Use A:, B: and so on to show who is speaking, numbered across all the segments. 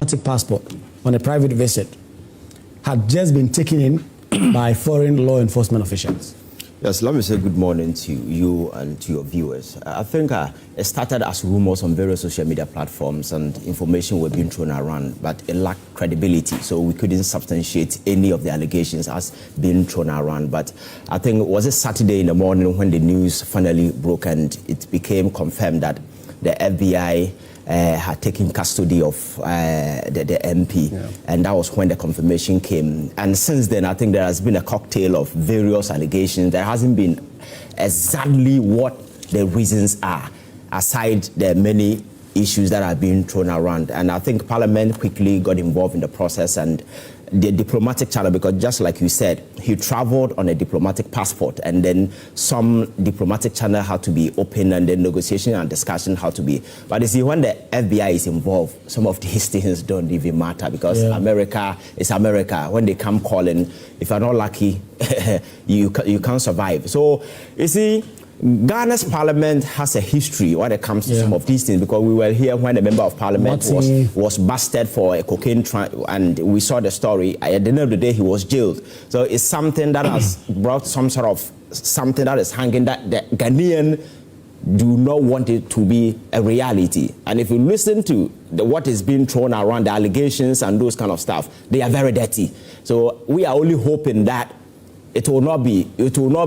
A: diplomatic passport on a private visit had just been taken in by foreign law enforcement officials.
B: Yes, let me say good morning to you and to your viewers. I think it started as rumors on various social media platforms and information were being thrown around, but it lacked credibility, so we couldn't substantiate any of the allegations as being thrown around. But I think it was a Saturday in the morning when the news finally broke and it became confirmed that the FBI had taken custody of the MP, and that was when the confirmation came. And since then, I think there has been a cocktail of various allegations. There hasn't been exactly what the reasons are, aside the many issues that are being thrown around. And I think Parliament quickly got involved in the process and the diplomatic channel, because just like you said, he traveled on a diplomatic passport, and then some diplomatic channel had to be open, and then negotiation and discussion had to be. But you see, when the FBI is involved, some of these things don't even matter, because America is America. When they come calling, if you're not lucky, you can't survive. So you see, Ghana's parliament has a history when it comes to some of these things, because we were here when a member of parliament was busted for a cocaine trial, and we saw the story. At the end of the day, he was jailed. So it's something that has brought some sort of something that is hanging that the Ghanaian do not want it to be a reality. And if you listen to what is being thrown around, the allegations and those kind of stuff, they are very dirty. So we are only hoping that it will not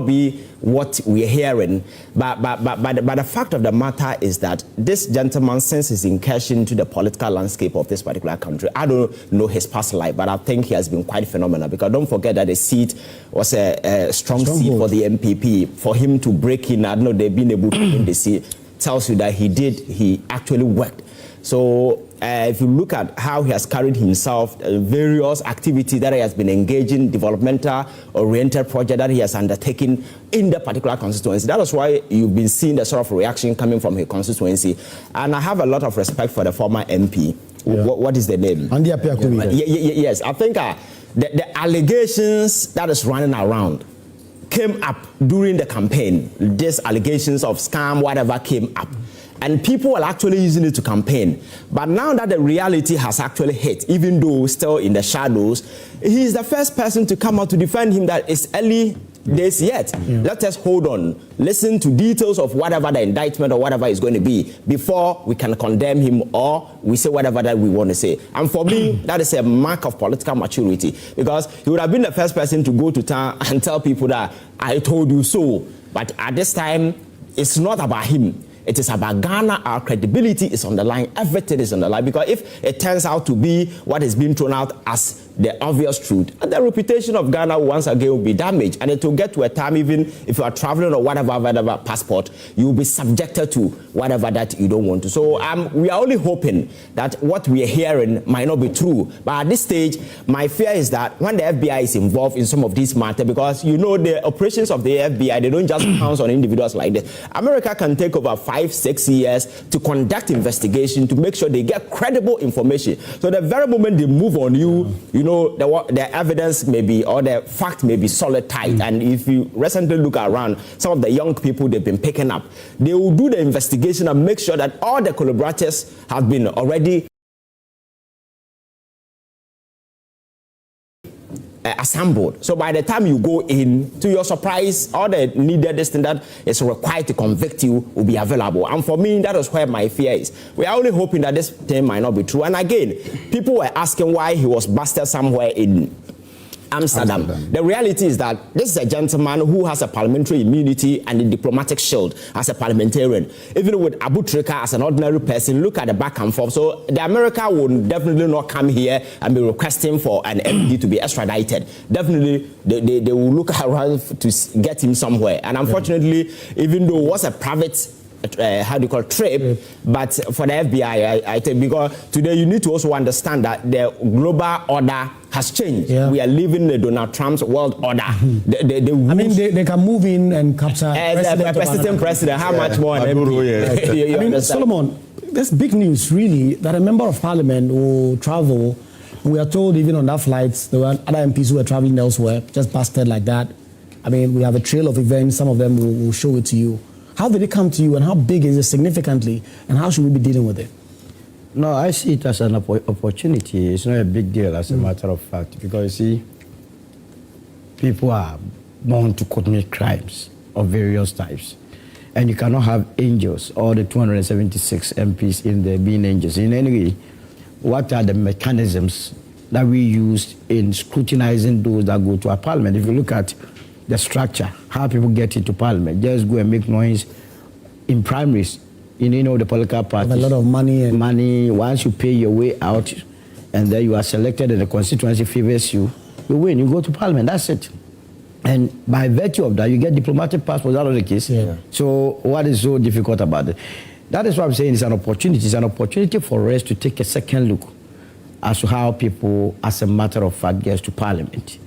B: be what we're hearing, but the fact of the matter is that this gentleman, since his incursion into the political landscape of this particular country, I don't know his past life, but I think he has been quite phenomenal, because don't forget that the seat was a strong seat for the MPP. For him to break in, I don't know, they've been able to win the seat, tells you that he actually worked. So if you look at how he has carried himself, various activities that he has been engaging, developmental-oriented project that he has undertaken in the particular constituency, that is why you've been seeing the sort of reaction coming from his constituency. And I have a lot of respect for the former MP. What is the name? Yes, I think the allegations that is running around came up during the campaign. These allegations of scam, whatever, came up. And people are actually using it to campaign. But now that the reality has actually hit, even though still in the shadows, he is the first person to come out to defend him that it's early days yet. Let us hold on, listen to details of whatever the indictment or whatever is going to be before we can condemn him or we say whatever that we want to say. And for me, that is a mark of political maturity, because he would have been the first person to go to town and tell people that I told you so. But at this time, it's not about him. It is about Ghana. Our credibility is on the line. Everything is on the line. Because if it turns out to be what is being thrown out as the obvious truth, and the reputation of Ghana once again will be damaged. And it will get to a time, even if you are traveling or whatever passport, you will be subjected to whatever that you don't want to. So we are only hoping that what we are hearing might not be true. But at this stage, my fear is that when the FBI is involved in some of these matters, because you know the operations of the FBI, they don't just pounce on individuals like this. America can take over 5-6 years to conduct investigation to make sure they get credible information. So the very moment they move on you, you know, the evidence may be, or the fact may be solid tight. And if you recently look around, some of the young people they've been picking up, they will do the investigation and make sure that all the collaborators have been already assembled. So by the time you go in, to your surprise, all the needed thing that is required to convict you will be available. And for me, that is where my fear is. We are only hoping that this thing might not be true. And again, people were asking why he was busted somewhere in Amsterdam. The reality is that this is a gentleman who has a parliamentary immunity and a diplomatic shield as a parliamentarian. Even with Abu Trika as an ordinary person, look at the back and forth. So the America will definitely not come here and be requesting for an MP to be extradited. Definitely, they will look around to get him somewhere. And unfortunately, even though it was a private trip, but for the FBI, I think, because today you need to also understand that the global order has changed. We are living in Donald Trump's world order. I
A: mean, they can move in and capture
C: president.
A: How much more? I mean, Solomon, there's big news, really, that a member of parliament will travel. We are told even on that flight, there were other MPs who were traveling elsewhere, just busted like that. I mean, we have a trail of events. Some of them will show it to you. How did it come to you, and how big is it significantly, and how should we be dealing with it?
C: No, I see it as an opportunity. It's not a big deal, as a matter of fact, because you see, people are born to commit crimes of various types. And you cannot have angels, all the 276 MPs in there being angels. In any way, what are the mechanisms that we use in scrutinizing those that go to our parliament? If you look at the structure, how people get into parliament, just go and make noise in primaries. You know, the political parties.
A: A lot of money. And
C: money, once you pay your way out, and then you are selected and the constituency favors you, you win, you go to parliament, that's it. And by virtue of that, you get diplomatic passports, that was the case.
A: Yeah.
C: So what is so difficult about it? That is what I'm saying, it's an opportunity. It's an opportunity for us to take a second look as to how people, as a matter of fact, get to parliament.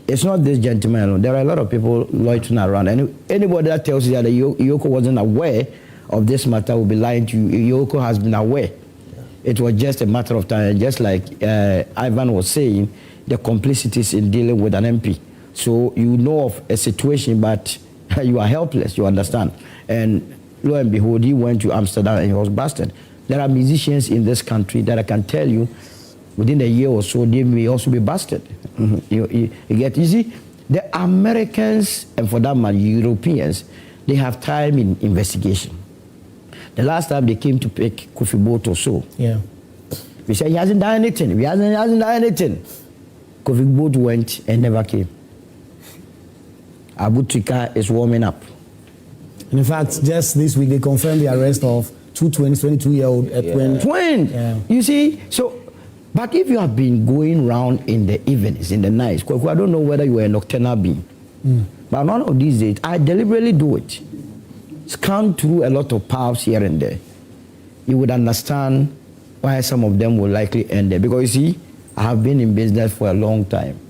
C: It's not this gentleman alone. There are a lot of people loitering around. And anybody that tells you that Yoko wasn't aware of this matter will be lying to you. Yoko has been aware. Yeah. It was just a matter of time, just like Ivan was saying, the complicities in dealing with an MP. So you know of a situation, but you are helpless, you understand. And lo and behold, he went to Amsterdam and he was busted. There are musicians in this country that I can tell you, within a year or so, they may also be busted. You get easy? The Americans, and for that matter, Europeans, they have time in investigation. The last time they came to pick Kofi Boat or so,
A: yeah,
C: we said he hasn't done anything. He hasn't done anything. Kofi Boat went and never came. Abu Trika is warming up.
A: And in fact, just this week they confirmed the arrest of two twins, 22-year-old twin.
C: Twin.
A: Yeah.
C: You see, so. But if you have been going around in the evenings, in the nights, Kweku, I don't know whether you were a nocturnal being. But one of these days, I deliberately do it. Scan through a lot of paths here and there. You would understand why some of them will likely end there. Because you see, I have been in business for a long time.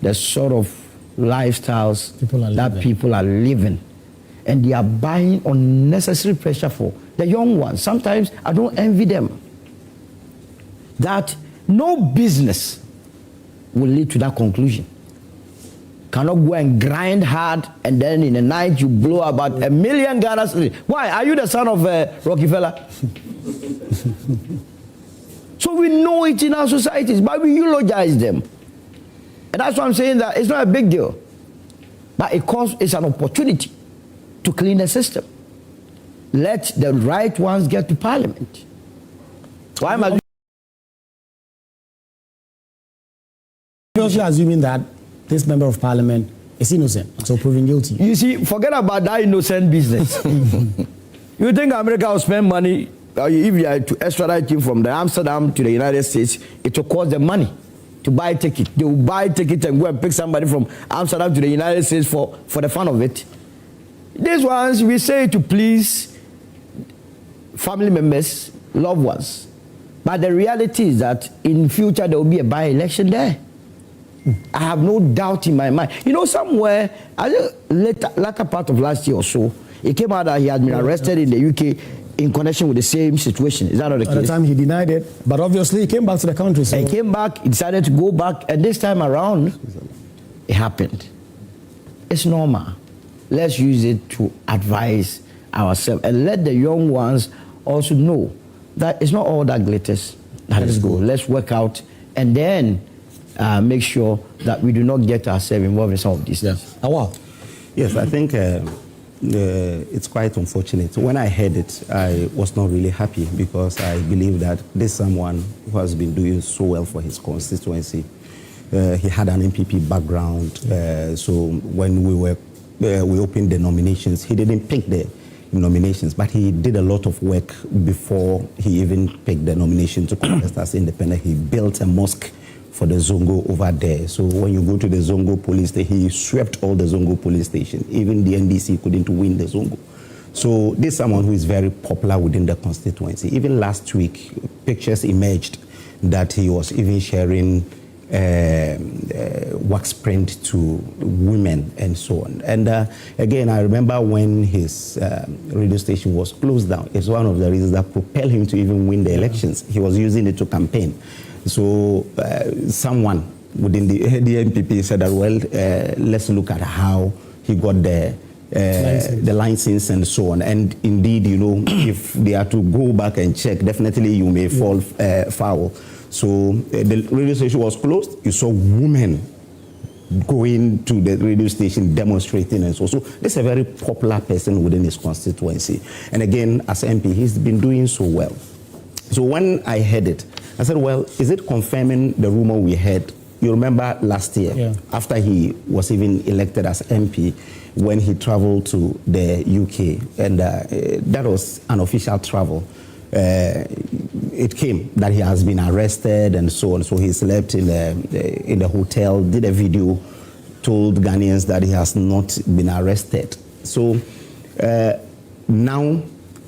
C: The sort of lifestyles that people are living. And they are buying unnecessary pressure for the young ones. Sometimes I don't envy them. That no business will lead to that conclusion. Cannot go and grind hard and then in the night you blow about $1 million Ghana. Why? Are you the son of Rockefeller? So we know it in our societies, but we eulogize them. And that's why I'm saying that it's not a big deal. But it's an opportunity to clean the system. Let the right ones get to parliament. Why am I
A: also assuming that this member of parliament is innocent, so proven guilty?
C: You see, forget about that innocent business. You think America will spend money, if you are to extradite him from the Amsterdam to the United States, it will cost them money to buy a ticket. They will buy a ticket and go and pick somebody from Amsterdam to the United States for the fun of it. These ones, we say to please family members, loved ones. But the reality is that in future there will be a by-election there. I have no doubt in my mind. You know, somewhere, later part of last year or so, it came out that he had been arrested in the UK in connection with the same situation. Is that not the case?
A: At the time he denied it, but obviously he came back to the country. So.
C: He came back, he decided to go back, and this time around, it happened. It's normal. Let's use it to advise ourselves and let the young ones also know that it's not all that glitters. Let's go. Let's work out and then make sure that we do not get ourselves involved in some of these things.
D: Yes, I think it's quite unfortunate. When I heard it, I was not really happy because I believe that this someone who has been doing so well for his constituency. He had an MPP background, so when we opened the nominations, he didn't pick the nominations, but he did a lot of work before he even picked the nomination to contest as independent. He built a mosque for the Zongo over there. So when you go to the Zongo police station, he swept all the Zongo police stations. Even the NDC couldn't win the Zongo. So this is someone who is very popular within the constituency. Even last week, pictures emerged that he was even sharing wax print to women and so on. And again, I remember when his radio station was closed down, it's one of the reasons that propelled him to even win the elections. He was using it to campaign. So someone within the NPP said that, well, let's look at how he got the the license and so on. And indeed, you know, if they are to go back and check, definitely you may fall foul. So the radio station was closed. You saw women going to the radio station demonstrating and so. So this is a very popular person within his constituency. And again, as MP, he's been doing so well. So when I heard it, I said, well, is it confirming the rumor we heard? You remember last year, after he was even elected as MP, when he traveled to the UK, and that was an official travel. It came that he has been arrested and so on. So he slept in the hotel, did a video, told Ghanaians that he has not been arrested. So now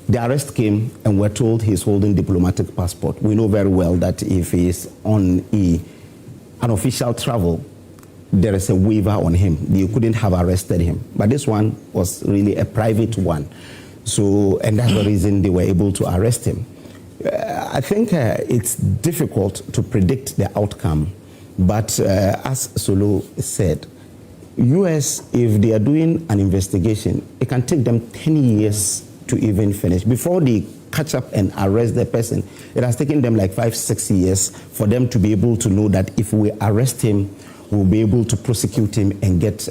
D: the arrest came and we're told he's holding diplomatic passport. We know very well that if he's on an official travel, there is a waiver on him. You couldn't have arrested him. But this one was really a private one. So, and that's the reason they were able to arrest him. I think it's difficult to predict the outcome. But as Solo said, US, if they are doing an investigation, it can take them 10 years to even finish. Before they catch up and arrest the person, it has taken them like 5-6 years for them to be able to know that if we arrest him, we'll be able to prosecute him and get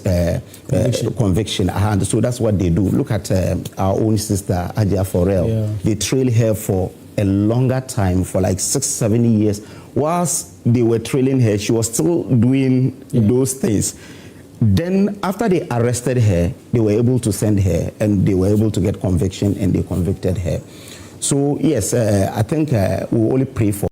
D: conviction. And so that's what they do. Look at our own sister, Agyapong. They trail her for a longer time, for like 6-7 years. Whilst they were trailing her, she was still doing those things. Then after they arrested her, they were able to send her and they were able to get conviction and they convicted her. So yes, I think we'll only pray for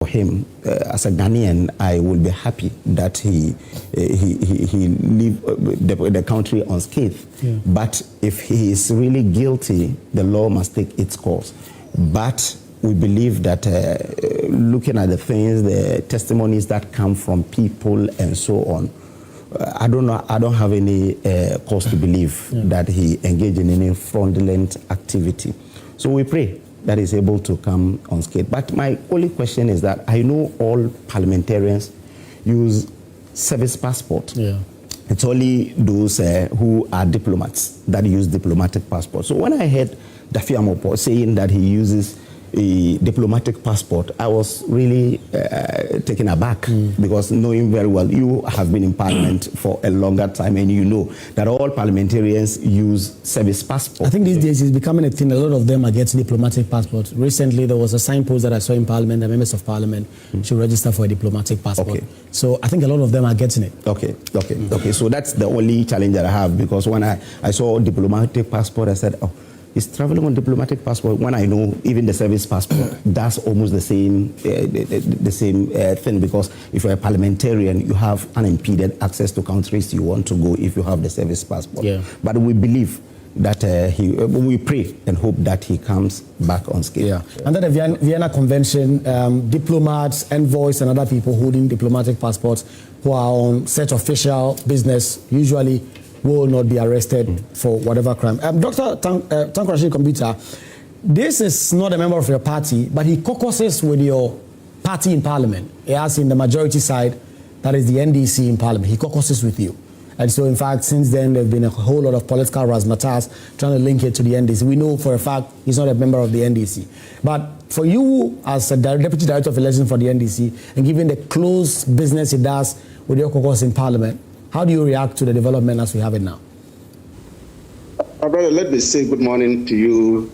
D: him. As a Ghanaian, I will be happy that he leave the country unscathed. But if he is really guilty, the law must take its course. But we believe that looking at the things, the testimonies that come from people and so on, I don't know. I don't have any cause to believe that he engaged in any fraudulent activity. So we pray that he's able to come unscathed. But my only question is that I know all parliamentarians use service passport. It's only those who are diplomats that use diplomatic passport. So when I heard Daffy Amopo saying that he uses a diplomatic passport, I was really taken aback because knowing very well, you have been in Parliament for a longer time and you know that all parliamentarians use service passport.
A: I think these days it's becoming a thing. A lot of them are getting diplomatic passports. Recently, there was a signpost that I saw in Parliament, the members of Parliament should register for a diplomatic passport. So I think a lot of them are getting it. Okay.
D: So that's the only challenge that I have, because when I saw diplomatic passport, I said, oh, he's traveling on diplomatic passport, when I know even the service passport, that's almost the same thing, because if you're a parliamentarian, you have unimpeded access to countries you want to go if you have the service passport. But we believe that we pray and hope that he comes back unscathed.
A: Under the Vienna Convention, diplomats, envoys, and other people holding diplomatic passports who are on such official business usually will not be arrested for whatever crime. Dr. Tankrashid Computer, this is not a member of your party, but he caucuses with your party in Parliament. He has in the majority side, that is the NDC in Parliament. He caucuses with you. And so, in fact, since then, there have been a whole lot of political razzmatazz trying to link it to the NDC. We know for a fact he's not a member of the NDC. But for you, as a Deputy Director of Elections for the NDC, and given the close business he does with your caucus in Parliament, how do you react to the development as we have it now?
E: Brother, let me say good morning to you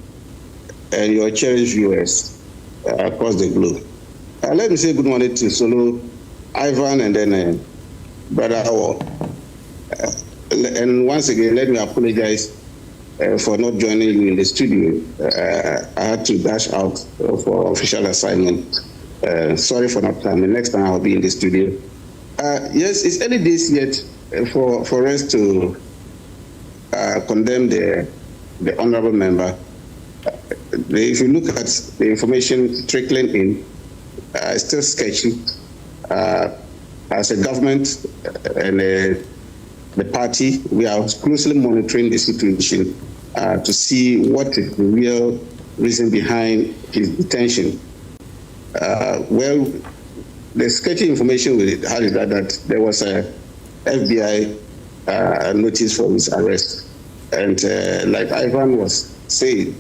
E: and your cherished viewers across the globe. Let me say good morning to Solo, Ivan, and then Brother Awo. And once again, let me apologize for not joining you in the studio. I had to dash out for official assignment. Sorry for not coming. Next time I'll be in the studio. Yes, it's early days yet for us to condemn the honorable member. If you look at the information trickling in, it's still sketchy. As a government and the party, we are closely monitoring the situation to see what is the real reason behind his detention. The sketchy information we had is that there was a FBI notice for his arrest. And like Ivan was saying,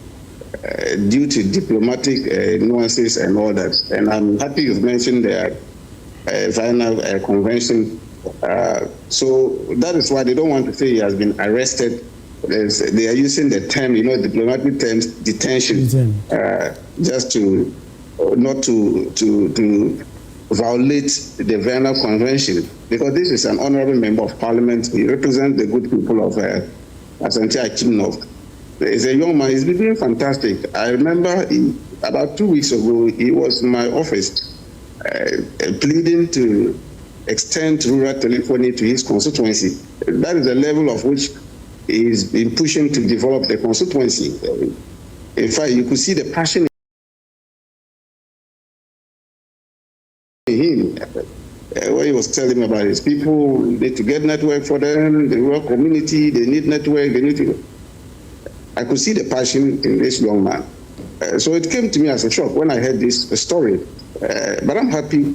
E: due to diplomatic nuances and all that, and I'm happy you've mentioned the Vienna Convention. So that is why they don't want to say he has been arrested. They are using the term, diplomatic terms, detention, just to not to violate the Vienna Convention, because this is an honorable member of parliament. He represents the good people of Asante Bediatuo. He's a young man. He's been doing fantastic. I remember about 2 weeks ago, he was in my office pleading to extend rural telephony to his constituency. That is the level of which he's been pushing to develop the constituency. In fact, you could see the passion in him when he was telling me about his people. They need to get network for them, the rural community, they need network, they need to. I could see the passion in this young man. So it came to me as a shock when I heard this story. But I'm happy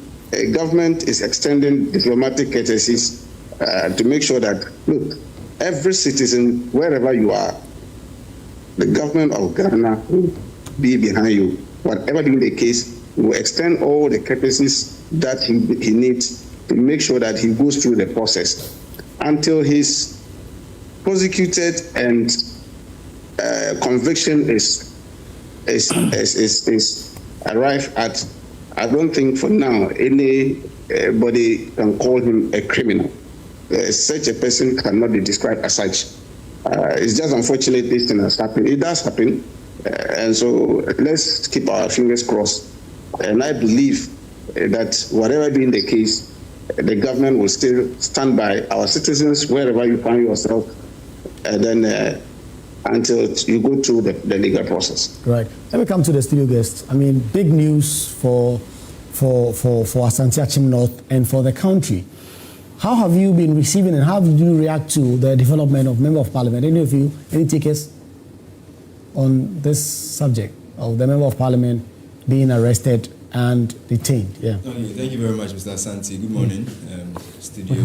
E: government is extending diplomatic courtesies to make sure that, look, every citizen, wherever you are, the government of Ghana will be behind you. Whatever being the case, we will extend all the courtesies that he needs to make sure that he goes through the process until he's prosecuted and conviction is arrived at. I don't think for now anybody can call him a criminal. Such a person cannot be described as such. It's just unfortunate this thing has happened. It does happen, and so let's keep our fingers crossed. And I believe that whatever being the case, the government will still stand by our citizens wherever you find yourself, and then until you go through the legal process.
A: Right. Let me come to the studio guests. I mean, big news for Asante Bediatuo and for the country. How have you been receiving and how did you react to the development of Member of Parliament? Any of you, any takers on this subject of the Member of Parliament being arrested and detained? Yeah.
F: Okay, thank you very much, Mr. Asante. Good morning, studio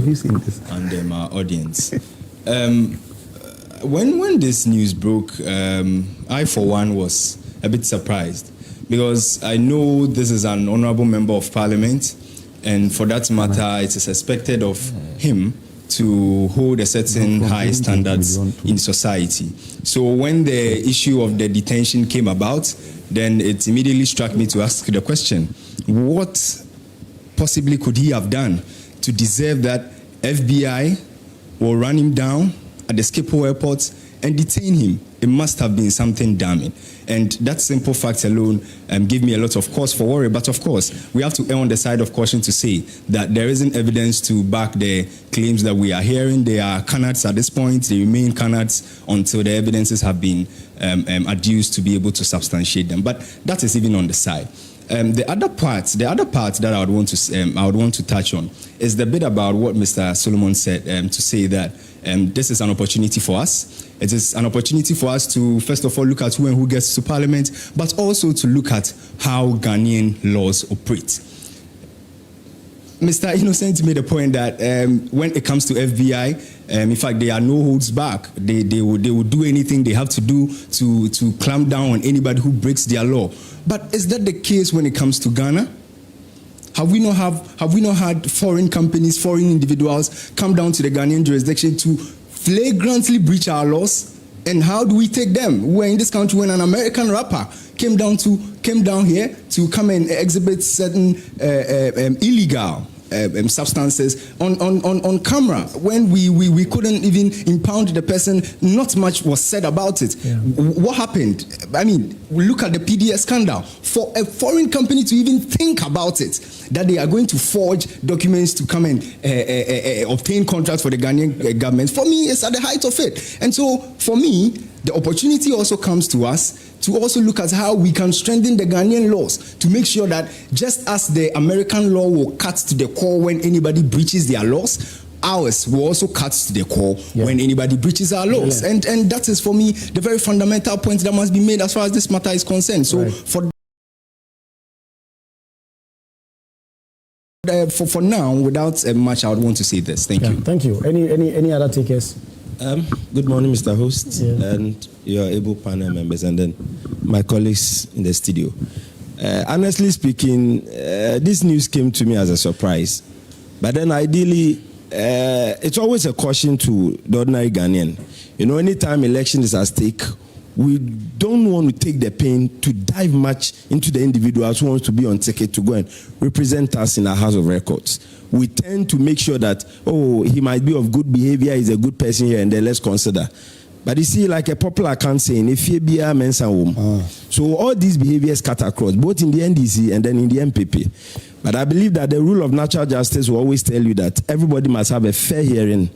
F: and our audience. When this news broke, I, for one, was a bit surprised because I know this is an honorable member of parliament, and for that matter, it is expected of him to hold a certain high standards in society. So when the issue of the detention came about, then it immediately struck me to ask the question, what possibly could he have done to deserve that FBI will run him down at the Schiphol airport and detain him? It must have been something damning. And that simple fact alone gave me a lot of cause for worry. But of course, we have to err on the side of caution to say that there isn't evidence to back the claims that we are hearing. They are canards at this point. They remain canards until the evidences have been adduced to be able to substantiate them. But that is even on the side. The other part that I would want to touch on is the bit about what Mr. Solomon said, to say that this is an opportunity for us. It is an opportunity for us to, first of all, look at who and who gets to parliament, but also to look at how Ghanaian laws operate. Mr. Innocent made a point that when it comes to FBI, in fact, there are no holds back. They will do anything they have to do to clamp down on anybody who breaks their law. But is that the case when it comes to Ghana? Have we not had foreign companies, foreign individuals come down to the Ghanaian jurisdiction to flagrantly breach our laws? And how do we take them? We're in this country when an American rapper came down here to come and exhibit certain illegal substances on camera. When we couldn't even impound the person, not much was said about it. Yeah. What happened? I mean, look at the PDS scandal. For a foreign company to even think about it, that they are going to forge documents to come and obtain contracts for the Ghanaian government, for me, it's at the height of it. And so, for me, the opportunity also comes to us to also look at how we can strengthen the Ghanaian laws to make sure that just as the American law will cut to the core when anybody breaches their laws, ours will also cut to the core when anybody breaches our laws. Yeah. And that is, for me, the very fundamental point that must be made as far as this matter is concerned. So for For now, without much, I would want to say this. Thank you.
A: Thank you. Any other takers?
G: Good morning, Mr. Host, and your able panel members, and then my colleagues in the studio. Honestly speaking, this news came to me as a surprise. But then ideally, it's always a caution to the ordinary Ghanaian. You know, anytime election is at stake, we don't want to take the pain to dive much into the individuals who want to be on ticket to go and represent us in our House of Records. We tend to make sure that, oh, he might be of good behavior, he's a good person here, and then let's consider. But you see, like a popular account saying, if you be a men's home. So all these behaviors cut across, both in the NDC and then in the MPP. But I believe that the rule of natural justice will always tell you that everybody must have a fair hearing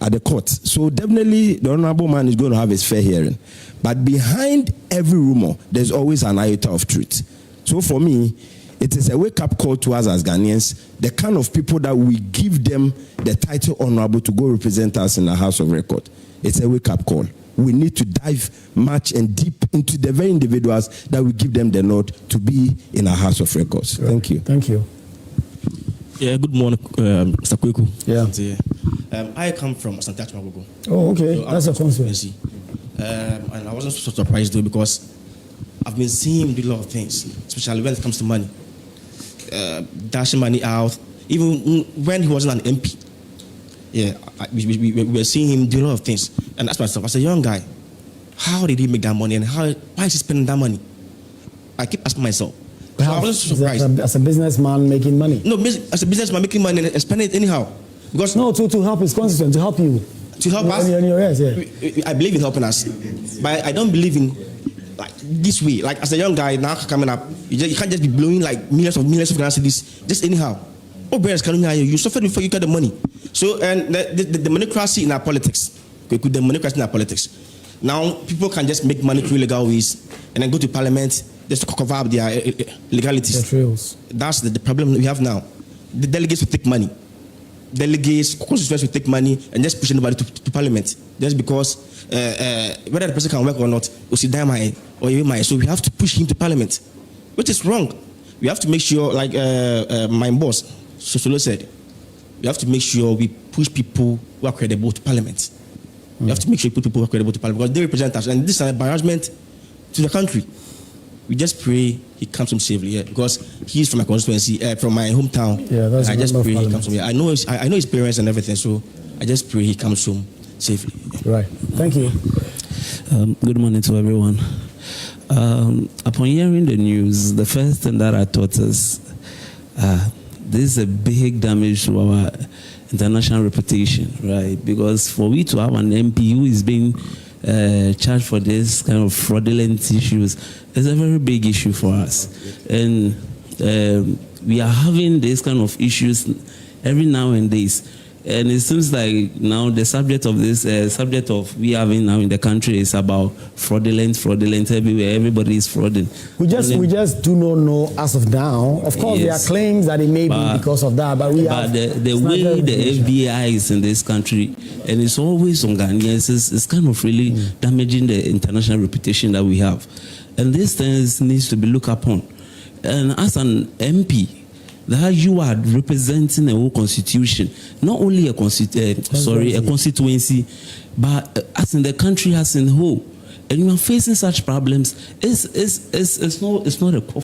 G: at the court. So definitely the honorable man is going to have his fair hearing. But behind every rumor, there's always an iota of truth. So for me, it is a wake-up call to us as Ghanaians, the kind of people that we give them the title honorable to go represent us in the House of Record. It's a wake-up call. We need to dive much and deep into the very individuals that we give them the nod to be in our House of Records. Right. Thank you.
A: Thank you.
H: Yeah, good morning, Mr. Kweku.
A: Yeah.
H: I come from Asante Bediatuo.
A: Oh, okay. So that's a constituency.
H: And I wasn't so surprised though, because I've been seeing him do a lot of things, especially when it comes to money. Dashing money out, even when he wasn't an MP. Yeah, we were seeing him do a lot of things. And ask myself, as a young guy, how did he make that money, and why is he spending that money? I keep asking myself. So I wasn't so surprised.
A: As a businessman making money?
H: No, as a businessman making money and spending it anyhow. Because
A: no, to help his constituent, to help you.
H: To help us?
A: Yes, yeah.
H: I believe in helping us. But I don't believe in like this way. Like as a young guy now coming up, you can't just be blowing like millions of Ghana cedis just anyhow. Oh, brothers, you suffered before you got the money. So, and the democracy in our politics, the democracy in our politics. Now, people can just make money through illegal ways and then go to parliament just to cover up their legalities. That's the problem we have now. The delegates will take money. Delegates, constituents will take money and just push anybody to parliament. Just because whether the person can work or not, or so we have to push him to parliament, which is wrong. We have to make sure, like my boss, Sosolo said, we have to make sure we push people who are credible to parliament. We have to make sure we put people who are credible to parliament because they represent us, and this is an embarrassment to the country. We just pray he comes home safely, because he's from my constituency, from my hometown. Yeah, that's I just pray he comes home here. I know his parents and everything, so I just pray he comes home safely. Right.
A: Thank you.
I: Good morning to everyone. Upon hearing the news, the first thing that I thought is this is a big damage to our international reputation, right? Because for we to have an MP who is being charged for this kind of fraudulent issues is a very big issue for us. And we are having this kind of issues every now and days. And it seems like now the subject of this, subject of we having now in the country is about fraudulent everywhere. Everybody is frauding.
A: We just do not know as of now. Of course, there are claims that it may be because of that, but
I: the way the FBI is in this country, and it's always on Ghanaians, it's kind of really damaging the international reputation that we have. And these things needs to be looked upon. And as an MP, that you are representing a whole constitution, not only a constituency, but as in the country as in whole, and you are facing such problems. It's not a call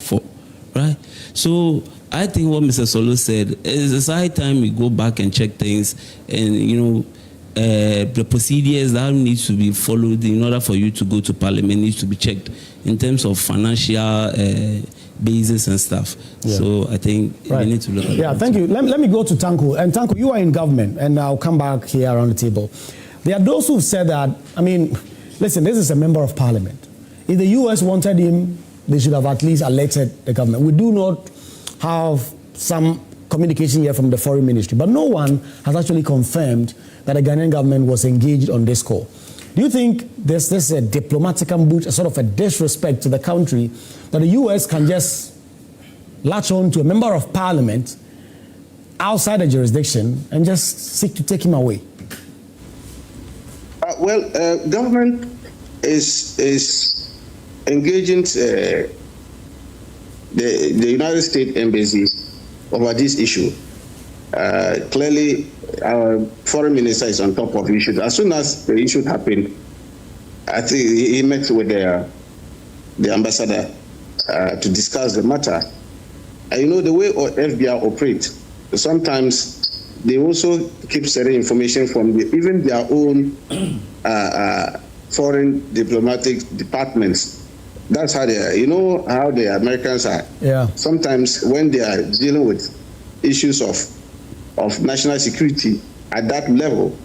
I: for, right? So I think what Mr. Solo said is it's high time we go back and check things, and the procedures that need to be followed in order for you to go to parliament needs to be checked in terms of financial basis and stuff. Yeah. So I think we need to look at
A: that. Thank you. Let me go to Tanko. And Tanko, you are in government, and I'll come back here around the table. There are those who've said that, listen, this is a member of parliament. If the US wanted him, they should have at least elected the government. We do not have some communication here from the foreign ministry, but no one has actually confirmed that the Ghanaian government was engaged on this call. Do you think this is a diplomatic ambush, a sort of a disrespect to the country, that the US can just latch on to a member of parliament outside the jurisdiction and just seek to take him away?
E: Government is engaging the United States Embassy over this issue. Clearly, our foreign minister is on top of the issue. As soon as the issue happened, I think he met with the ambassador to discuss the matter. And you know, the way FBI operates, sometimes they also keep certain information from even their own foreign diplomatic departments. That's how they are. You know how the Americans are.
A: Yeah.
E: Sometimes when they are dealing with issues of national security at that level,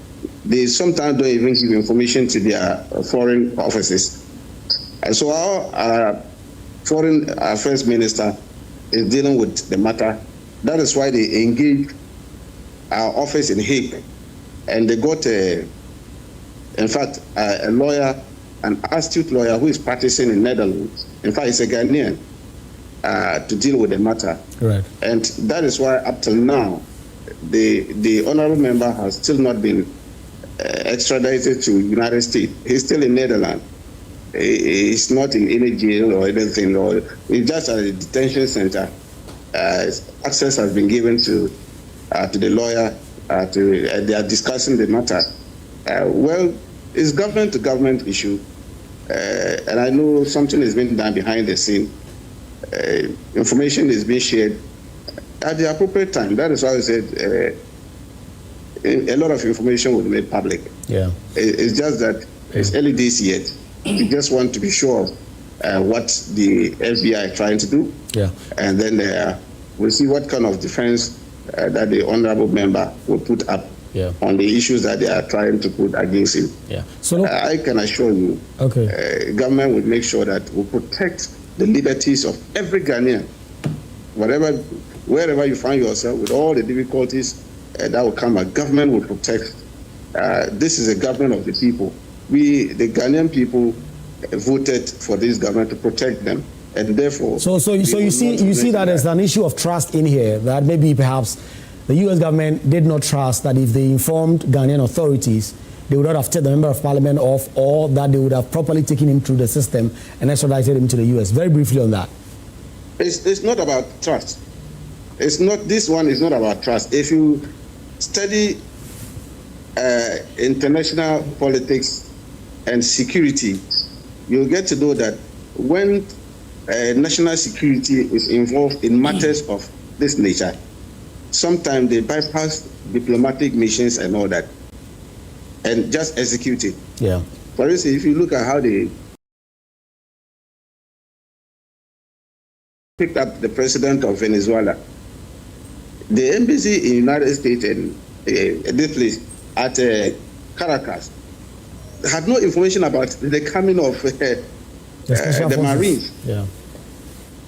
E: they sometimes don't even give information to their foreign offices. And so our foreign affairs minister is dealing with the matter. That is why they engaged our office in Hague, and they got in fact, a lawyer, an astute lawyer who is practicing in Netherlands. In fact, he's a Ghanaian, to deal with the matter.
A: Right.
E: And that is why up till now, the honorable member has still not been extradited to United States. He's still in Netherlands. He's not in any jail or anything, or he's just at a detention center. Access has been given to the lawyer. They are discussing the matter. Well, it's government-to-government issue, and I know something is being done behind the scene. Information is being shared at the appropriate time. That is why I said a lot of information will be made public.
A: Yeah.
E: It's just that it's early days yet. We just want to be sure what the FBI is trying to do. Yeah. And then we'll see what kind of defense that the honorable member will put up on the issues that they are trying to put against him. Yeah. So I can assure you, government will make sure that we protect the liberties of every Ghanaian, wherever you find yourself, with all the difficulties that will come. A government will protect. This is a government of the people. We, the Ghanaian people, voted for this government to protect them, and therefore. So you see that there's an issue of trust in here, that maybe perhaps the U.S. government did not trust that if they informed Ghanaian authorities, they would not have taken the member of parliament off, or that they would have properly taken him through the system and extradited him to the U.S. Very briefly on that. It's not about trust. It's not. This one is not about trust. If you study international politics and security, you'll get to know that when national security is involved in matters of this nature, sometimes they bypass diplomatic missions and all that, and just execute it. Yeah. For instance, if you look at how they picked up the president of Venezuela, the embassy in the United States and this place at Caracas had no information about the coming of the Marines. Yeah.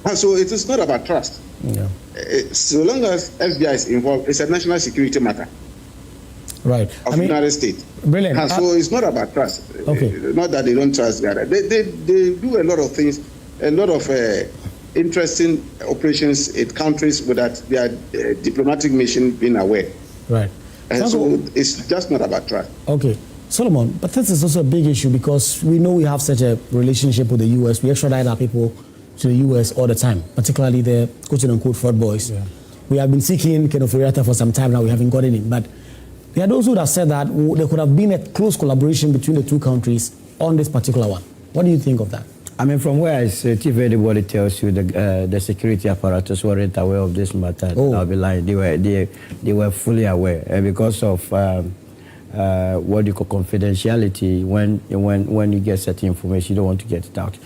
E: And so it is not about trust. Yeah. So long as FBI is involved, it's a national security matter. Right. Of the United States. Brilliant. And so it's not about trust. Okay. Not that they don't trust Ghana. They do a lot of things, a lot of interesting operations in countries without their diplomatic mission being aware. Right. And so it's just not about trust. Okay. Solomon, but this is also a big issue because we know we have such a relationship with the U.S. We extradite our people to the U.S. all the time, particularly the quote-unquote fraud boys. Yeah. We have been seeking Ken Ofori Atta for some time now. We haven't gotten him. But there are those who have said that there could have been a close collaboration between the two countries on this particular one. What do you think of that?
C: I mean, from where I sit, if anybody tells you the security apparatus weren't aware of this matter, I'll be lying. They were fully aware because of what you call confidentiality. When you get certain information, you don't want to get it out.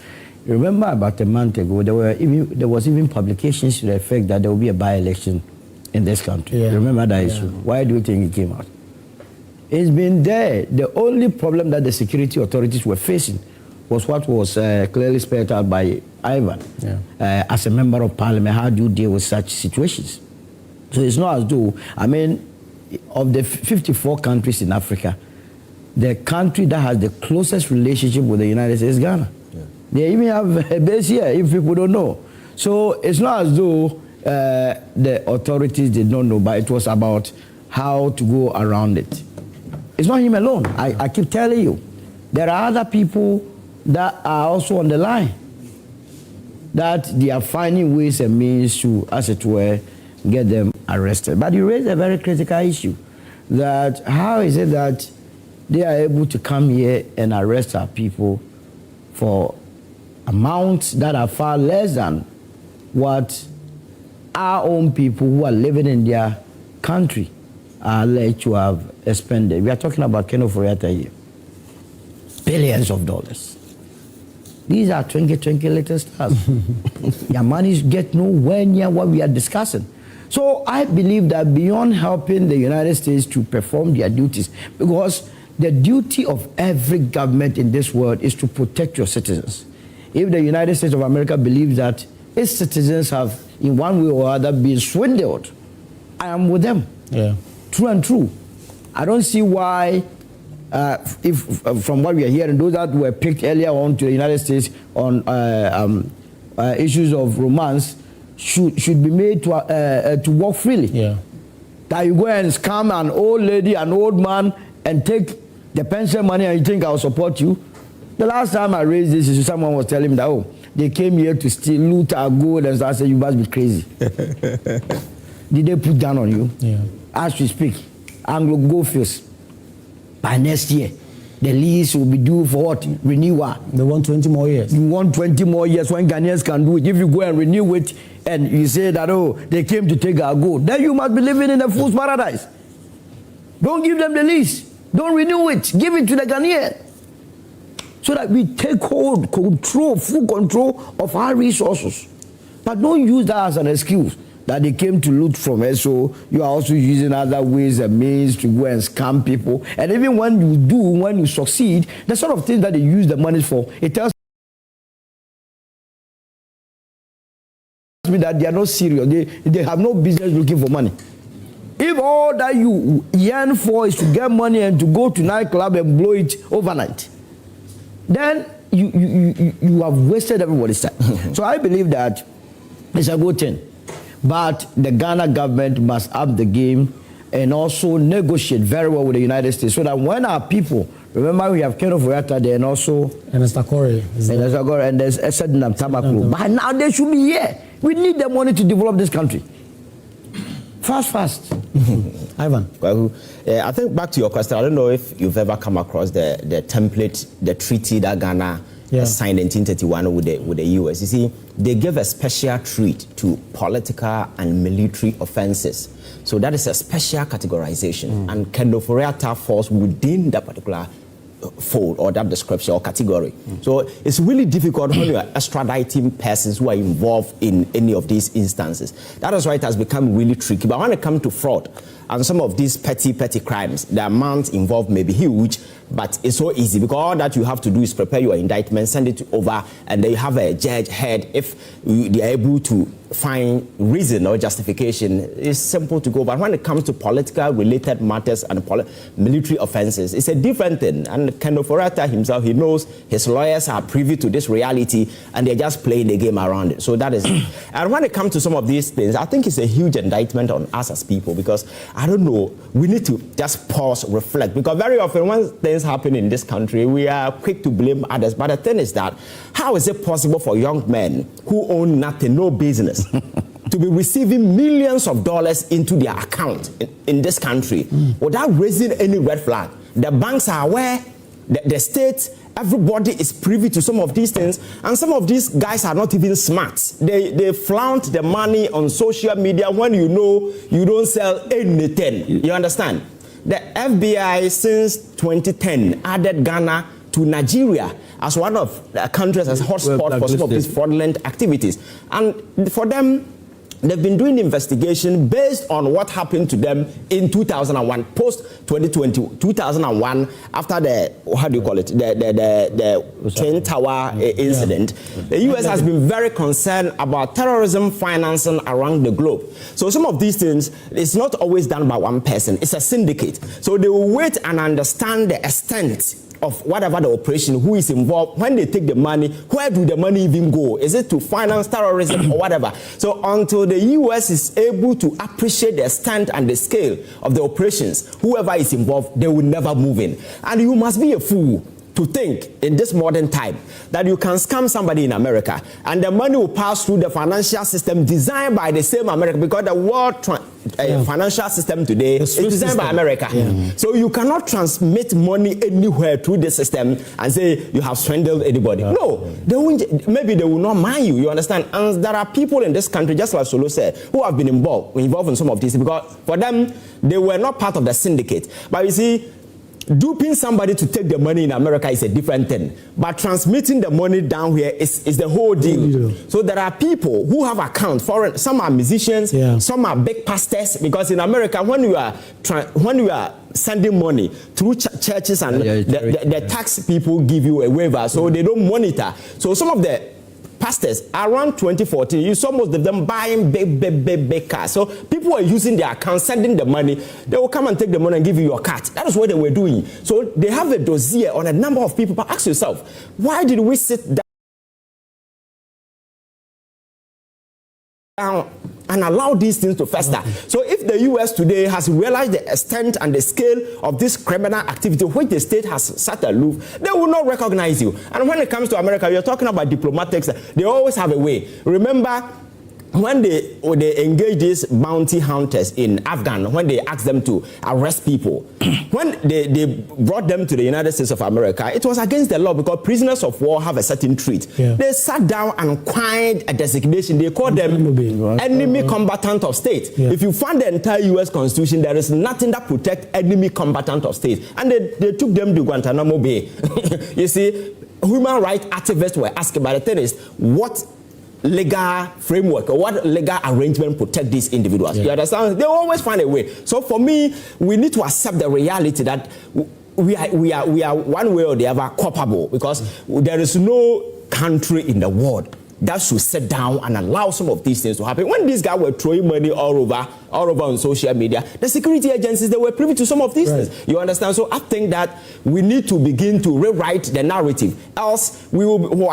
C: Remember about a month ago, there was even publications to the effect that there will be a by-election in this country. Yeah. Remember that issue? Why do you think it came out? It's been there. The only problem that the security authorities were facing was what was clearly spelled out by Ivan. Yeah. As a member of parliament, how do you deal with such situations? So it's not as though, I mean, of the 54 countries in Africa, the country that has the closest relationship with the United States is Ghana. Yeah. They even have a base here, if people don't know. So it's not as though the authorities did not know, but it was about how to go around it. It's not him alone. I keep telling you. There are other people that are also on the line. that they are finding ways and means to, as it were, get them arrested. But you raised a very critical issue, that how is it that they are able to come here and arrest our people for amounts that are far less than what our own people who are living in their country are alleged to have expended. We are talking about Ken Ofori Atta here. Billions of dollars. These are twinkle little stars. Their money get nowhere near what we are discussing. So I believe that beyond helping the United States to perform their duties, because the duty of every government in this world is to protect your citizens. If the United States of America believes that its citizens have, in one way or other, been swindled, I am with them.
A: Yeah.
C: True and true. I don't see why, from what we are hearing, those that were picked earlier on to the United States on issues of romance should be made to walk freely.
A: Yeah.
C: That you go and scam an old lady, an old man, and take the pension money and you think I'll support you. The last time I raised this issue, someone was telling me that, oh, they came here to steal, loot our gold, and so I said, you must be crazy. Did they put down on you?
A: Yeah.
C: As we speak, Anglo go first. By next year, the lease will be due for what? Renewal.
A: They want 20 more years.
C: You want 20 more years when Ghanaians can do it. If you go and renew it and you say that, oh, they came to take our gold, then you must be living in a fool's paradise. Don't give them the lease. Don't renew it. Give it to the Ghanaian. So that we take full control of our resources. But don't use that as an excuse that they came to loot from us, so you are also using other ways and means to go and scam people. And even when you succeed, the sort of things that they use the money for, it tells me that they are not serious. They have no business looking for money. If all that you yearn for is to get money and to go to nightclub and blow it overnight, then you have wasted everybody's time. So I believe that it's a good thing. But the Ghana government must up the game and also negotiate very well with the United States so that when our people, remember we have Ken Ofori Atta there and also and there's Esedinam Tamaklo. By now they should be here. We need the money to develop this country. Fast.
A: Ivan.
B: I think back to your question, I don't know if you've ever come across the template, the treaty that Ghana signed in 1931 with the US. You see, they gave a special treat to political and military offenses. So that is a special categorization. And Ken Ofori Atta falls within that particular fold or that description or category. So it's really difficult when you are extraditing persons who are involved in any of these instances. That is why it has become really tricky. But when it comes to fraud and some of these petty crimes, the amount involved may be huge, but it's so easy because all that you have to do is prepare your indictment, send it over, and then you have a judge head. If they are able to find reason or justification, it's simple to go. But when it comes to political related matters and military offenses, it's a different thing. And Ken Ofori Atta himself, he knows his lawyers are privy to this reality and they're just playing the game around it. So that is it. And when it comes to some of these things, I think it's a huge indictment on us as people because, I don't know, we need to just pause, reflect. Because very often when things happen in this country, we are quick to blame others. But the thing is that, how is it possible for young men who own nothing, no business, to be receiving millions of dollars into their account in this country without raising any red flag? The banks are aware, the state, everybody is privy to some of these things, and some of these guys are not even smart. They flaunt the money on social media when you know you don't sell anything. You understand? The FBI since 2010 added Ghana to Nigeria as one of the countries as hotspot for some of these fraudulent activities. And for them, they've been doing investigation based on what happened to them in 2001, post 2020, 2001, after the, how do you call it, the Twin Tower incident. The US has been very concerned about terrorism financing around the globe. So some of these things, it's not always done by one person, it's a syndicate. So they will wait and understand the extent of whatever the operation, who is involved, when they take the money, where do the money even go? Is it to finance terrorism or whatever? So until the US is able to appreciate the extent and the scale of the operations, whoever is involved, they will never move in. And you must be a fool to think in this modern time that you can scam somebody in America and the money will pass through the financial system designed by the same America, because the world financial system today is designed by America. So you cannot transmit money anywhere through the system and say you have swindled anybody. No, they won't, maybe they will not mind you, you understand? And there are people in this country, just like Solo said, who have been involved in some of this, because for them, they were not part of the syndicate. But you see, duping somebody to take the money in America is a different thing, but transmitting the money down here is the whole deal. So there are people who have accounts, foreign, some are musicians, some are big pastors, because in America, when you are sending money through churches and the tax people give you a waiver, so they don't monitor. So some of the pastors, around 2014, you saw most of them buying big cars. So people were using their account, sending the money. They will come and take the money and give you your card. That is what they were doing. So they have a dossier on a number of people. But ask yourself, why did we sit down and allow these things to fester? So if the U.S. today has realized the extent and the scale of this criminal activity, which the state has sat aloof, they will not recognize you. And when it comes to America, you're talking about diplomatics, they always have a way. Remember, when they engage these bounty hunters in Afghan, when they asked them to arrest people, when they brought them to the United States of America, it was against the law, because prisoners of war have a certain treat. They sat down and coined a designation. They called them enemy combatant of state. If you find the entire U.S. Constitution, there is nothing that protects enemy combatant of state. And they took them to Guantanamo Bay. You see, human rights activists were asking, but the thing is, what legal framework or what legal arrangement protect these individuals? You understand? They always find a way. So for me, we need to accept the reality that we are one way or the other culpable, because there is no country in the world that should sit down and allow some of these things to happen. When these guys were throwing money all over on social media, the security agencies, they were privy to some of these things. You understand? So I think that we need to begin to rewrite the narrative. Else, we will,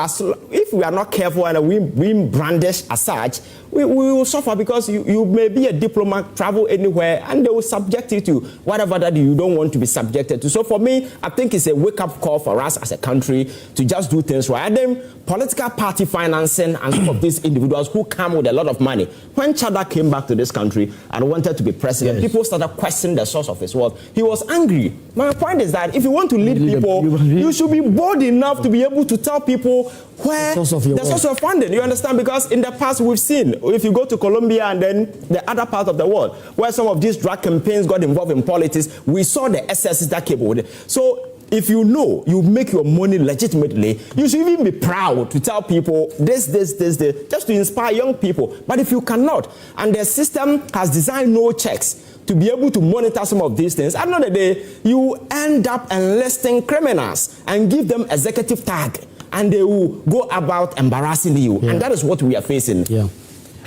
B: if we are not careful and we brandish as such, we will suffer, because you may be a diplomat, travel anywhere, and they will subject you to whatever that you don't want to be subjected to. So for me, I think it's a wake-up call for us as a country to just do things right. And then political party financing and some of these individuals who come with a lot of money. When Chada came back to this country and wanted to be president, people started questioning the source of his wealth. He was angry. My point is that if you want to lead people, you should be bold enough to be able to tell people where the source of funding. You understand? Because in the past we've seen, if you go to Colombia and then the other part of the world, where some of these drug campaigns got involved in politics, we saw the excesses that came with it. So if you know you make your money legitimately, you should even be proud to tell people this, just to inspire young people. But if you cannot, and the system has designed no checks to be able to monitor some of these things, at the end of the day, you end up enlisting criminals and give them executive tag, and they will go about embarrassing you. And that is what we are facing.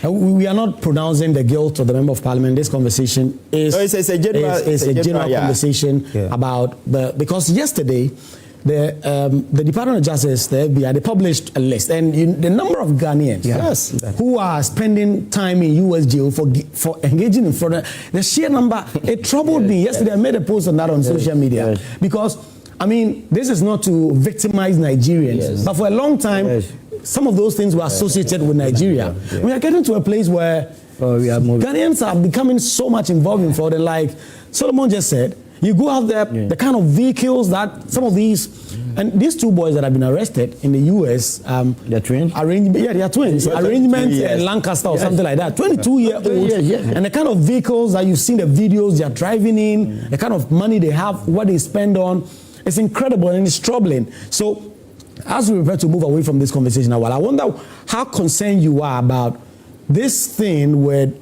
A: We are not pronouncing the guilt of the Member of Parliament. This conversation is a general conversation about because yesterday the Department of Justice, the FBI, they published a list, and the number of Ghanaians who are spending time in U.S. jail for engaging in fraud, the sheer number, it troubled me. Yesterday I made a post on that on social media, because I mean, this is not to victimize Nigerians, but for a long time, some of those things were associated with Nigeria. We are getting to a place where Ghanaians are becoming so much involved in fraud, and like Solomon just said, you go out there, the kind of vehicles that some of these, and these two boys that have been arrested in the U.S.,
C: they're twins?
A: They are twins. Arrangement in Lancaster or something like that. 22-year-olds, and the kind of vehicles that you've seen, the videos they are driving in, the kind of money they have, what they spend on, it's incredible and it's troubling. So as we prepare to move away from this conversation, I wonder how concerned you are about this thing with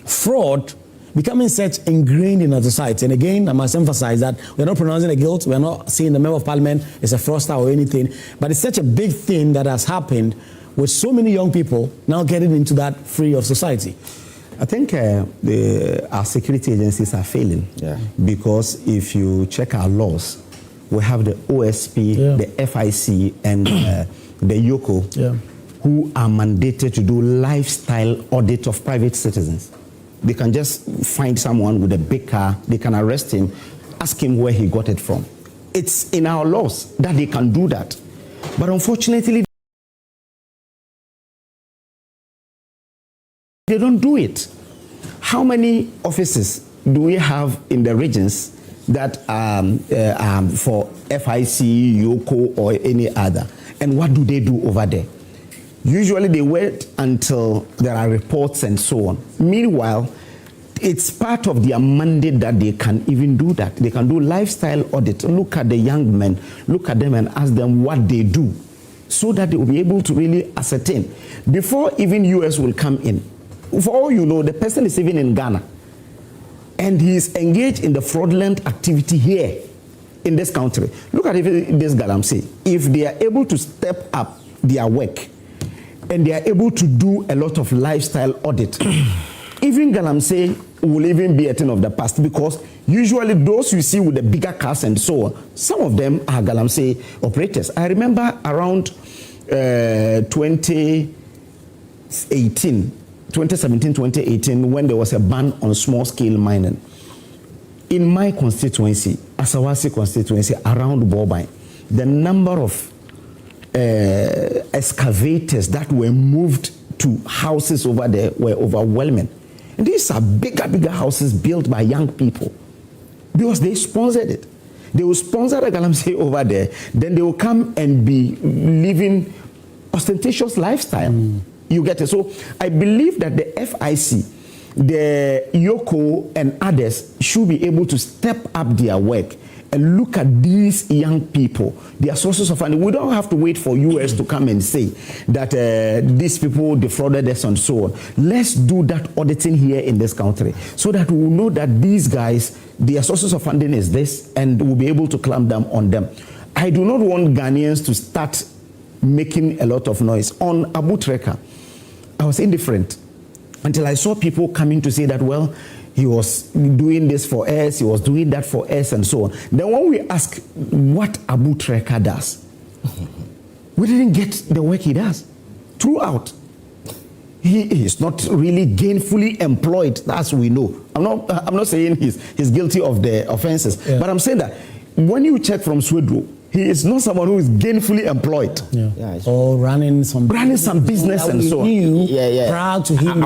A: fraud becoming such ingrained in our society. And again, I must emphasize that we're not pronouncing the guilt, we're not saying the Member of Parliament is a fraudster or anything, but it's such a big thing that has happened with so many young people now getting into that free of society.
D: I think our security agencies are failing, because if you check our laws, we have the OSP, the FIC, and the YOCO, who are mandated to do lifestyle audit of private citizens. They can just find someone with a big car, they can arrest him, ask him where he got it from. it's in our laws that they can do that. But unfortunately, they don't do it. How many offices do we have in the regions that for FIC, Yoko, or any other? And what do they do over there? Usually they wait until there are reports and so on. Meanwhile, it's part of their mandate that they can even do that. They can do lifestyle audit, look at the young men, look at them and ask them what they do, so that they will be able to really ascertain. Before even US will come in, for all you know, the person is even in Ghana, and he is engaged in the fraudulent activity here in this country. Look at this galamsey. If they are able to step up their work, and they are able to do a lot of lifestyle audit, even galamsey will even be a thing of the past, because usually those you see with the bigger cars and so on, some of them are galamsey operators. I remember around 2017, 2018, when there was a ban on small-scale mining. In my constituency, Asawasi constituency, around Bobine, the number of excavators that were moved to houses over there were overwhelming. And these are bigger houses built by young people, because they sponsored it. They will sponsor the galamsey over there, then they will come and be living ostentatious lifestyle. You get it? So I believe that the FIC, the Yoko and others should be able to step up their work and look at these young people, their sources of funding. We don't have to wait for US to come and say that these people defrauded us and so on. Let's do that auditing here in this country, so that we will know that these guys, their sources of funding is this, and we'll be able to clamp down on them. I do not want Ghanaians to start making a lot of noise. On Abu Treka, I was indifferent until I saw people coming to say that, well, he was doing this for us, he was doing that for us, and so on. Then when we ask what Abu Treka does, we didn't get the work he does throughout. He is not really gainfully employed, as we know. I'm not saying he's guilty of the offenses, but I'm saying that when you check from Swedro, he is not someone who is gainfully employed.
A: Or running some
D: business and so on.
A: Proud to him.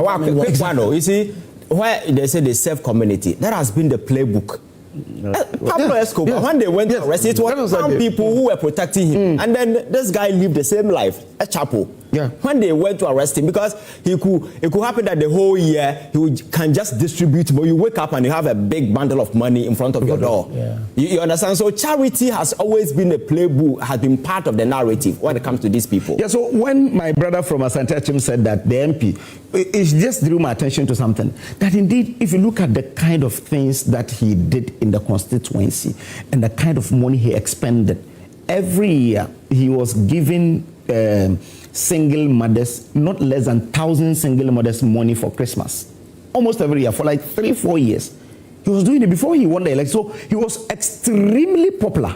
B: You see, where they say they serve community, that has been the playbook. Pablo Escobar, when they went to arrest, it was some people who were protecting him. And then this guy lived the same life, a chapel. When they went to arrest him, because it could happen that the whole year can just distribute, but you wake up and you have a big bundle of money in front of your door. You understand? So charity has always been a playbook, has been part of the narrative when it comes to these people.
D: So when my brother from Asante Bediatuo said that the MP, it just drew my attention to something. That indeed, if you look at the kind of things that he did in the constituency and the kind of money he expended, every year he was giving single mothers not less than 1,000 single mothers money for Christmas. Almost every year for like 3-4 years. He was doing it before he won the election. So he was extremely popular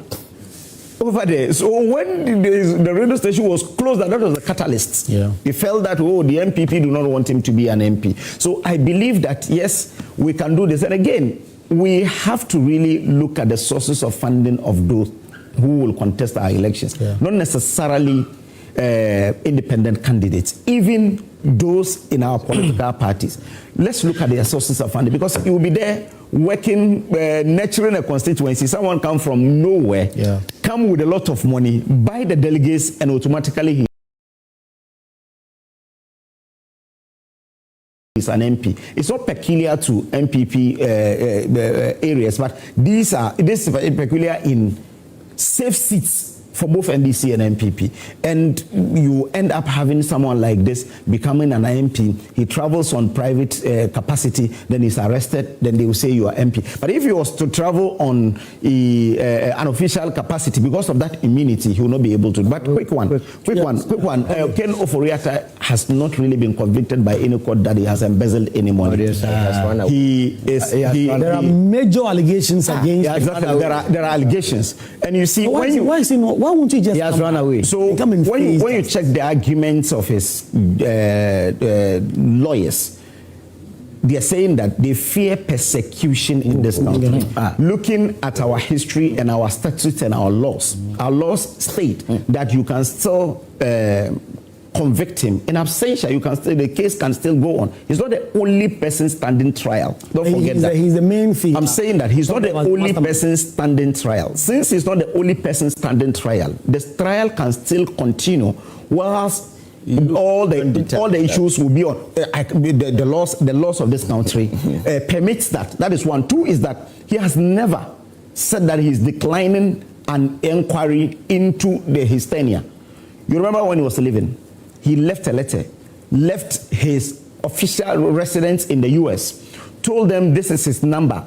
D: over there. So when the radio station was closed, that was a catalyst. He felt that, oh, the MPP do not want him to be an MP. So I believe that, yes, we can do this. And again, we have to really look at the sources of funding of those who will contest our elections. Not necessarily independent candidates, even those in our political parties. Let's look at their sources of funding, because you will be there working, nurturing a constituency. Someone come from nowhere, come with a lot of money, buy the delegates, and automatically he is an MP. It's not peculiar to MPP areas, but this is peculiar in safe seats for both NDC and MPP. And you end up having someone like this becoming an MP. He travels on private capacity, then he's arrested, then they will say you are MP. But if he was to travel on an official capacity, because of that immunity, he will not be able to. But quick one. Ken Ofori Atta has not really been convicted by any court that he has embezzled any money.
A: There are major allegations against him.
D: There are allegations. And you see,
A: why won't you just
D: he has run away? So when you check the arguments of his lawyers,
C: they are saying that they fear persecution in this country. Looking at our history and our statutes and our laws state that you can still convict him in absentia. You can still, the case can still go on. He's not the only person standing trial. Don't forget that.
A: He's the main thing.
C: I'm saying that he's not the only person standing trial. Since he's not the only person standing trial, the trial can still continue whilst all the issues will be on the laws of this country permits that. That is one. Two is that he has never said that he's declining an inquiry into his tenure. You remember when he was leaving, he left a letter, left his official residence in the US, told them this is his number,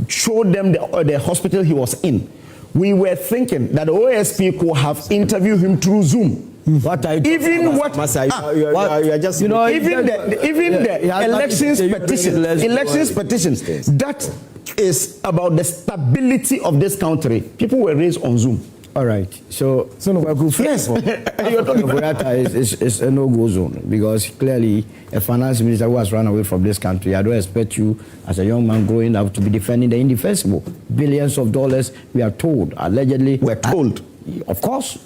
C: showed them the hospital he was in. We were thinking that the OSP could have interviewed him through Zoom. What I even what you're just, you know, even the elections petitions that is about the stability of this country. People were raised on Zoom.
J: All right, so yes, you're talking about is a no-go zone, because clearly a finance minister who has run away from this country, I don't expect you as a young man growing up to be defending the indefensible. Billions of dollars, we are told, allegedly.
C: We're told,
J: of course.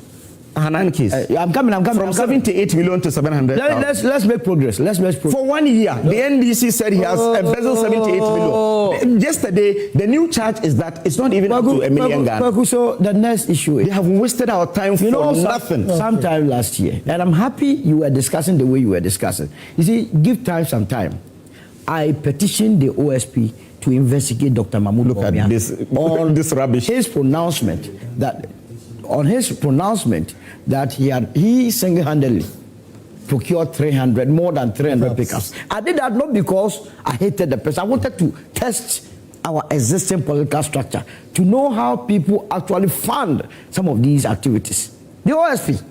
C: Hanan case.
J: I'm coming.
C: From 78 million to 700.
J: Let's make progress.
C: For 1 year, the NDC said he has embezzled 78 million. Yesterday, the new charge is that it's not even up to $1 million Ghana.
J: So the next issue is,
C: they have wasted our time for nothing.
J: Sometime last year, and I'm happy you were discussing the way you were discussing. You see, give time some time. I petitioned the OSP to investigate Dr. Mahamadu Bawumia
C: on this rubbish.
J: His pronouncement that he single-handedly procured more than 300 pickups. I did that not because I hated the person. I wanted to test our existing political structure to know how people actually fund some of these activities. The OSP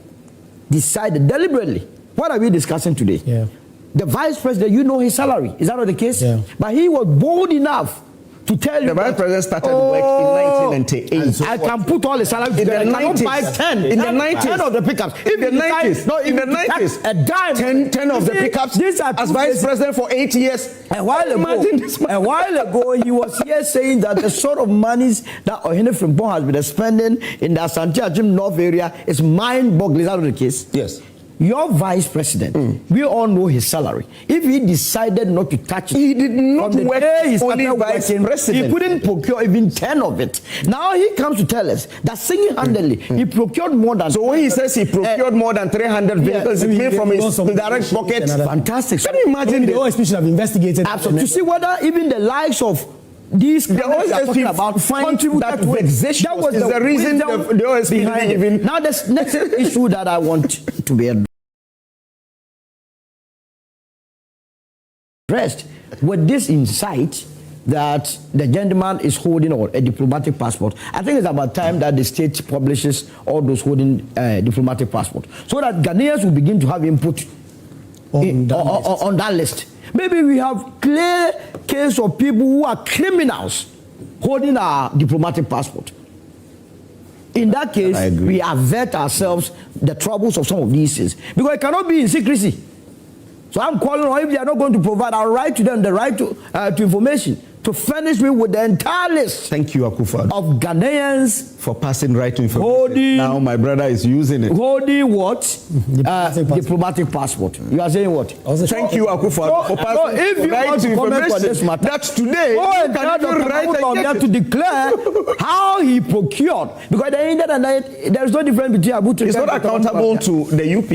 J: decided deliberately. What are we discussing today?
A: Yeah.
J: The vice president, you know his salary. Is that not the case?
A: Yeah.
J: But he was bold enough to tell you
C: the vice president started work in 1998.
J: I can put all the salaries together. I cannot buy 10.
C: In the 90s.
J: 10 of the pickups.
C: In the 90s. In the 90s.
J: A dime.
C: 10 of the pickups as vice president for 8 years.
J: A while ago, he was here saying that the sort of monies that Frimpong has been spending in the Asante Bediatuo North area is mind-boggling. Is that the case?
C: Yes.
J: Your vice president, we all know his salary. If he decided not to touch it,
C: he did not work only vice president.
J: He couldn't procure even 10 of it. Now he comes to tell us that single-handedly he procured more than.
C: So when he says he procured more than 300 vehicles, it came from his direct pocket.
J: Fantastic.
C: Can you imagine
A: the OSP should have investigated?
J: Absolutely. To see whether even the likes of these
C: the OSP
J: about
C: contributed that vexation. That was the reason the OSP behind even.
J: Now the next issue that I want to be addressed. With this insight that the gentleman is holding a diplomatic passport, I think it's about time that the state publishes all those holding diplomatic passport, so that Ghanaians will begin to have input on that list. Maybe we have clear case of people who are criminals holding a diplomatic passport. In that case, we avert ourselves the troubles of some of these things, because it cannot be in secrecy. So I'm calling on, if they are not going to provide, I'll write to them the right to information, to furnish me with the entire list.
C: Thank you, Akufo Addo,
J: of Ghanaians
C: for passing right to information. Now my brother is using it.
J: Holding what? Diplomatic passport. You are saying what?
C: Thank you, Akufo Addo, for passing
J: if you
C: right
J: want
C: to
J: to comment
C: information.
J: on this matter,
C: That's today.
J: To declare how he procured, because at the end of the night, there is no difference between Abutu.
C: It's not accountable to the UP.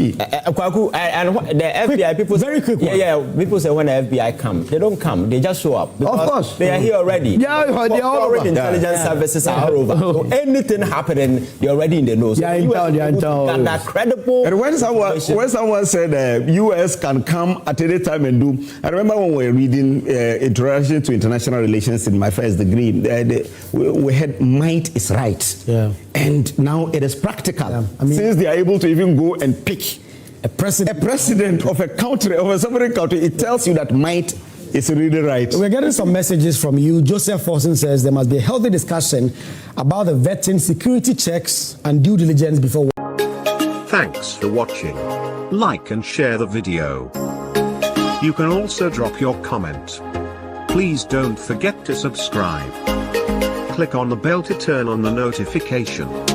B: Kwaku, and the FBI people.
A: Very quick one.
B: Yeah, people say when the FBI come, they don't come. They just show up.
J: Of course.
B: They are here already.
J: Yeah, they are all over.
B: Intelligence services are all over. So anything happening, they're already in the nose.
J: Yeah, in town.
B: That credible.
C: And when someone said US can come at any time and do, I remember when we were reading Introduction to International Relations in my first degree, we had might is right.
A: Yeah.
C: And now it is practical.
A: Yeah.
C: Since they are able to even go and pick a president of a country, of a sovereign country, it tells you that might is really right.
A: We're getting some messages from you. Joseph Forson says there must be a healthy discussion about the vetting, security checks, and due diligence before.
K: Thanks for watching. Like and share the video. You can also drop your comment. Please don't forget to subscribe. Click on the bell to turn on the notification.